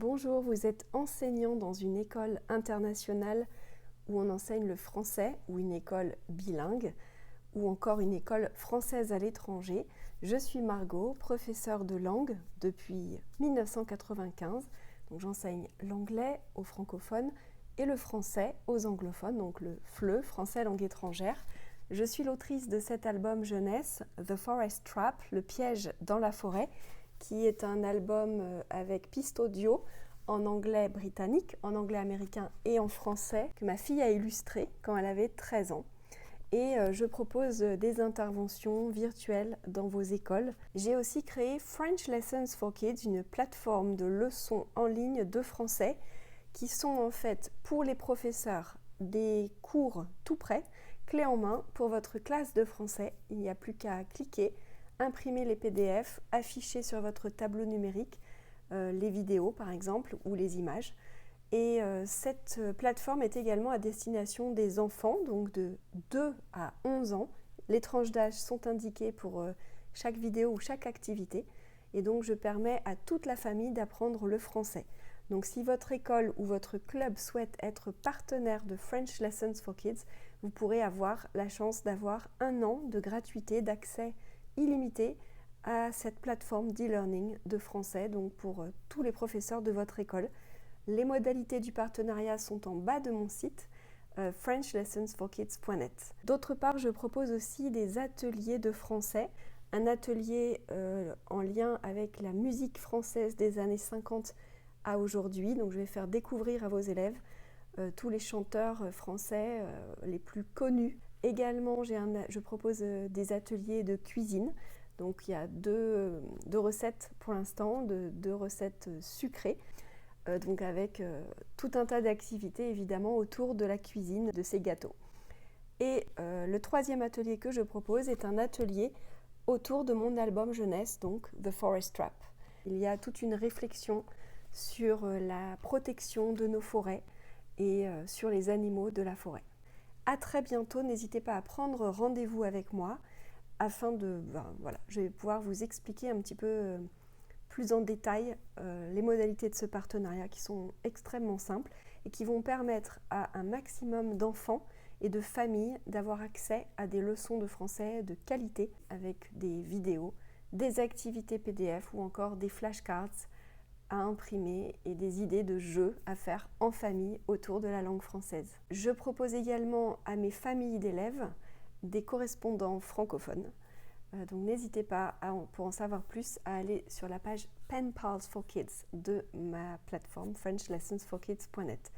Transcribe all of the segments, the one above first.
Bonjour, vous êtes enseignant dans une école internationale où on enseigne le français, ou une école bilingue, ou encore une école française à l'étranger. Je suis Margot, professeure de langue depuis 1995. Donc j'enseigne l'anglais aux francophones et le français aux anglophones, donc le FLE, français langue étrangère. Je suis l'autrice de cet album jeunesse, The Forest Trap, le piège dans la forêt, qui est un album avec piste audio en anglais britannique, en anglais américain et en français, que ma fille a illustré quand elle avait 13 ans. Et je propose des interventions virtuelles dans vos écoles. J'ai aussi créé French Lessons for Kids, une plateforme de leçons en ligne de français qui sont en fait pour les professeurs des cours tout prêts, clés en main pour votre classe de français. Il n'y a plus qu'à cliquer, imprimer les PDF, afficher sur votre tableau numérique les vidéos par exemple ou les images. Et cette plateforme est également à destination des enfants, donc de 2 à 11 ans. Les tranches d'âge sont indiquées pour chaque vidéo ou chaque activité. Et donc je permets à toute la famille d'apprendre le français. Donc si votre école ou votre club souhaite être partenaire de French Lessons for Kids, vous pourrez avoir la chance d'avoir 1 an de gratuité, d'accès illimité à cette plateforme d'e-learning de français, donc pour tous les professeurs de votre école. Les modalités du partenariat sont en bas de mon site, frenchlessonsforkids.net. D'autre part, je propose aussi des ateliers de français, un atelier en lien avec la musique française des années 50 à aujourd'hui. Donc je vais faire découvrir à vos élèves tous les chanteurs français les plus connus. Également, je propose des ateliers de cuisine. Donc il y a deux recettes pour l'instant, deux recettes sucrées. Donc avec tout un tas d'activités évidemment autour de la cuisine de ces gâteaux. Et le troisième atelier que je propose est un atelier autour de mon album jeunesse, donc The Forest Trap. Il y a toute une réflexion sur la protection de nos forêts et sur les animaux de la forêt. À très bientôt, n'hésitez pas à prendre rendez-vous avec moi afin de, je vais pouvoir vous expliquer un petit peu plus en détail les modalités de ce partenariat qui sont extrêmement simples et qui vont permettre à un maximum d'enfants et de familles d'avoir accès à des leçons de français de qualité avec des vidéos, des activités PDF ou encore des flashcards à imprimer et des idées de jeux à faire en famille autour de la langue française. Je propose également à mes familles d'élèves des correspondants francophones. Donc n'hésitez pas, pour en savoir plus, à aller sur la page Pen Pals for Kids de ma plateforme frenchlessonsforkids.net.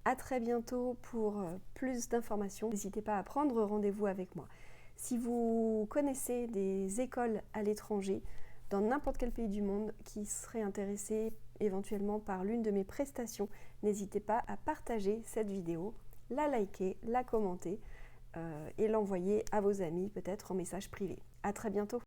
À très bientôt pour plus d'informations. N'hésitez pas à prendre rendez-vous avec moi. Si vous connaissez des écoles à l'étranger, dans n'importe quel pays du monde, qui seraient intéressés éventuellement par l'une de mes prestations, n'hésitez pas à partager cette vidéo, la liker, la commenter et l'envoyer à vos amis, peut-être en message privé. À très bientôt.